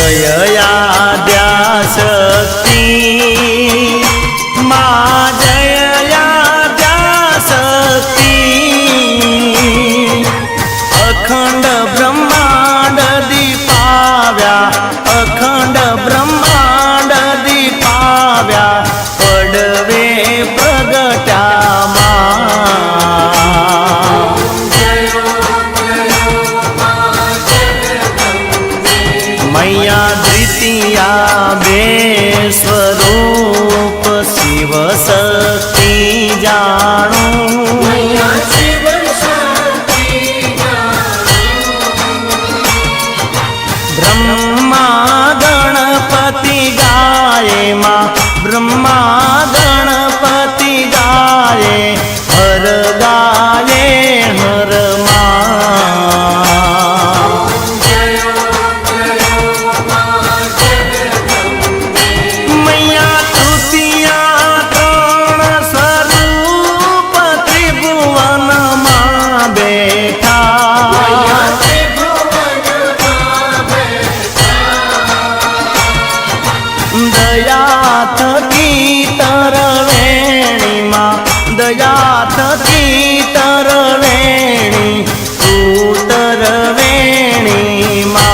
जय आद्याशक्ति माँ जय आद्याशक्ति अखंड ब्रह्मांड दीपाव्या अखंड ब्रह्मांड दीपाव्या पडवे प्रगट्या मैया द्वितीया बे स्वरूप शिव शक्ति जाणू मैया शिव शक्ति ब्रह्मा गणपति गाये माँ ब्रह्मा गणपति गाये हर गाये हर मैया तृतीया त्रण स्वरूप त्रिभुवन माँ बैठा दया थकी तरवेणी माँ दया थकी तरवेणी तू तरवेणी माँ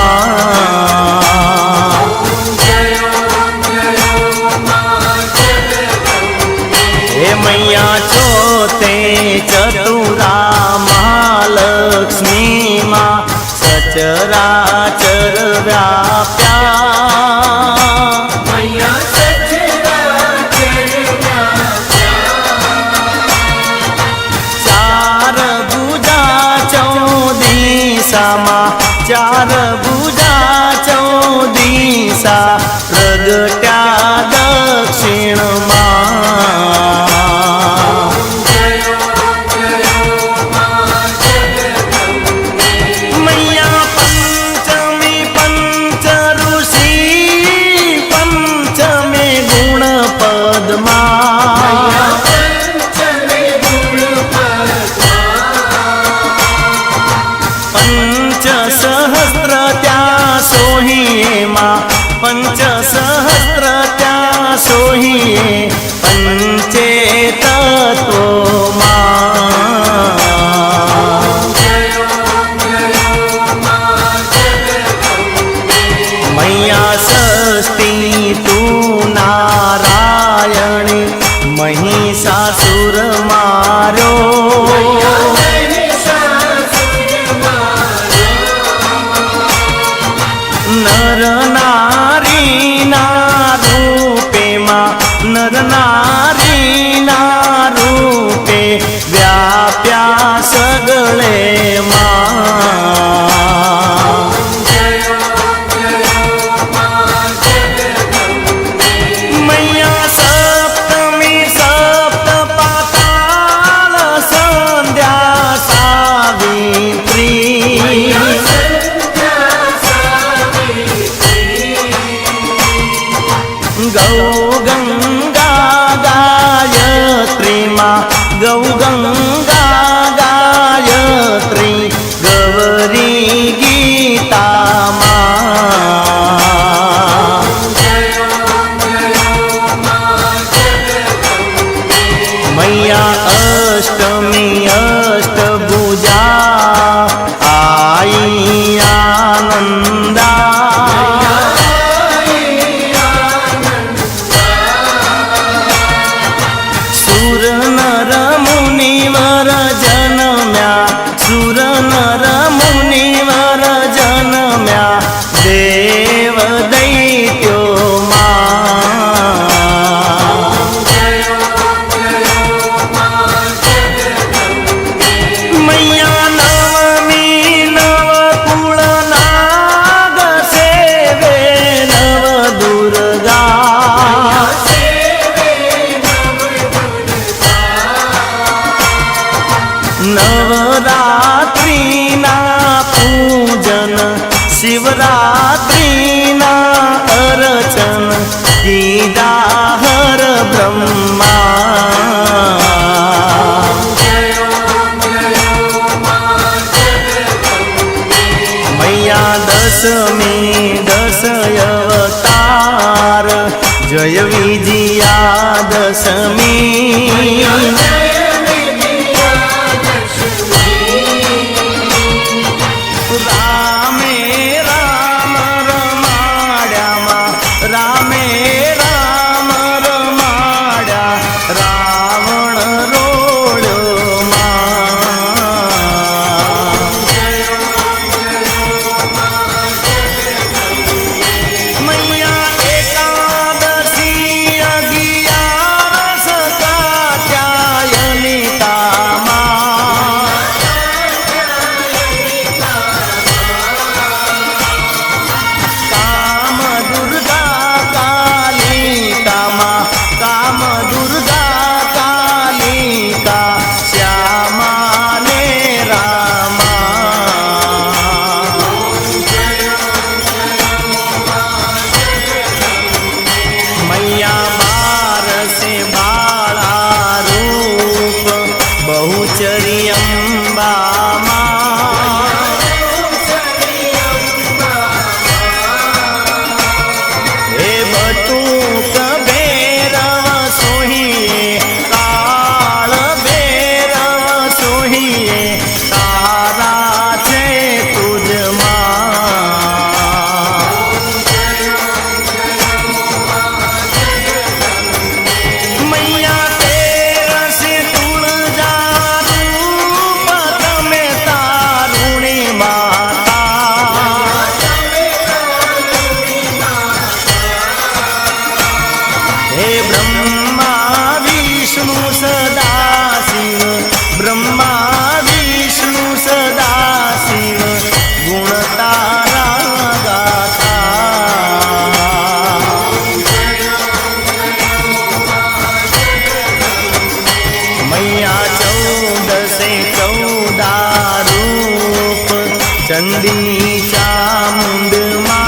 हे मैया छोते चतुरा महालक्ष्मी माँ सचराचर व्याप्या मैया चार भुजा चौदिशा माँ चार भुजा चौदिशा प्रगट्या दक्षिण मैया पंचमी पंच ऋषि पंचमे गुण पद्मा पंच सहस्र त्या सोहिये माँ पंच सहस्र त्या सोहिये पंचे तत्व मैया षष्ठी तू नारायणी महिषासुर मारो नर नारी ना रूपे माँ नर नारी ना रूपे व्याप्या सगळे मैया सप्तमी सप्त पाताल संध्या सावित्री गौ गंगा गायत्री माँ गौ गंगा गायत्री गौरी गीता मैया अष्टमी अष्टभुजा आई आनंदा सुर नर मुनिवर जनम्या सुर नर मुनिवर जनम्या देव दैत्यो मैया नवमी नव कुल नाग सेवे नव दुर्गा नवरात्रि ना पूजन शिवरात्रि ना अर्चन कीदा हर ब्रह्मा मैया दस દસમી દસ અવતાર જય વિજયાદશમી રામે રામ રમાડ્યામાં રામે રામ રમાડ્યા રાવણ રોડમાં મૈયા એકાદશી અગિયારસ કાત્યાયનિકામાં કામ દુર્ગા કાલિકામાં કામ દુર્ગા કાલિકા શ્યામા ને રામા मैया बारसे बाला रूप बहुचरी अम्बा हे बटूक भैरव सोहिए काल भैरव सोहिए तारा छे तुझમાં मैया तेरसे तुळजा रूप तमे तारुणी माता हे ब्रह्मा विष्णु सदाशिव ब्रह्मा विष्णु सदाशिव गुण तारा गाथा मैया चौदसे चौदा रूप चंडी चामुंडमा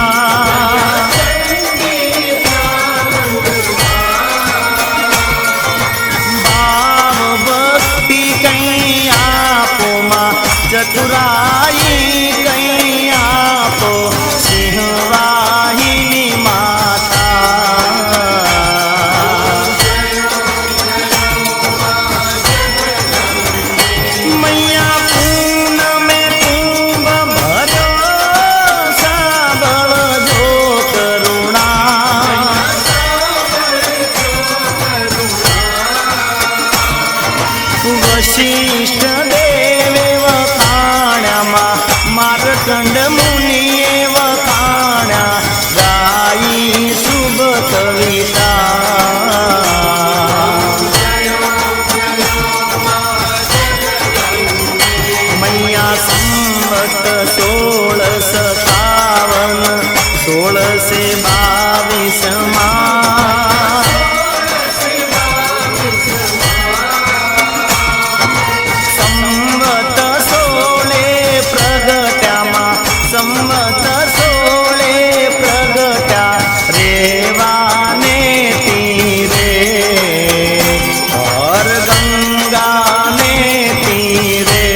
भाव भक्ति कहीं आपो माँ चतुराई कहीं आपो सिंहवाहिनी माता मैया पूनम में कुंभ भरो साबल जो करुणा वशिष्ठ देवे वखाण्या मार्कंड मुनिए वखाण्या गाई शुभ कविता मैया संवत 1657 સંવત 16 પ્રગટ્યામાં સંવત 16 પ્રગટ્યા રેવાને તીરે હર ગંગાને તીરે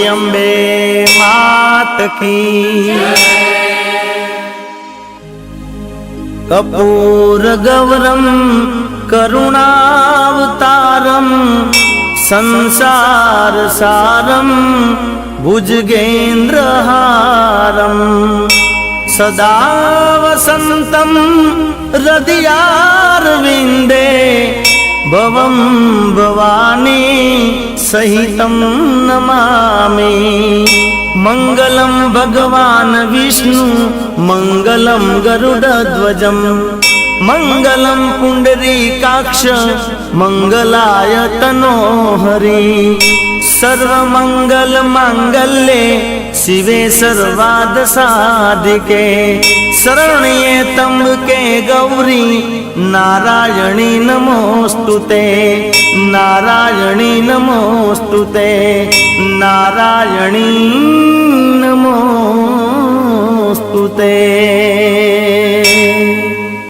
અંબે માત કી કપૂર ગૌરમ કરુણાવતારમ સંસાર સારમ ભુજગેન્દ્રહારમ સદા વસંતમ હૃદયારવિંદે ભવમ ભવાની સહિતમ નમામિ મંગલમ ભગવાન વિષ્ણુ મંગલમ ગરુડધ્વજમ મંગલમ પુંડરીકાક્ષ મંગલાયતનો હરિ સર્વમંગલ માંગલ્યે શિવે સર્વાદ સાધિકે શરણ્યે ત્રંબકે ગૌરી નારાયણી નમોસ્તુતે નારાયણી નમોસ્તુતે નારાયણી નમોસ્તુતે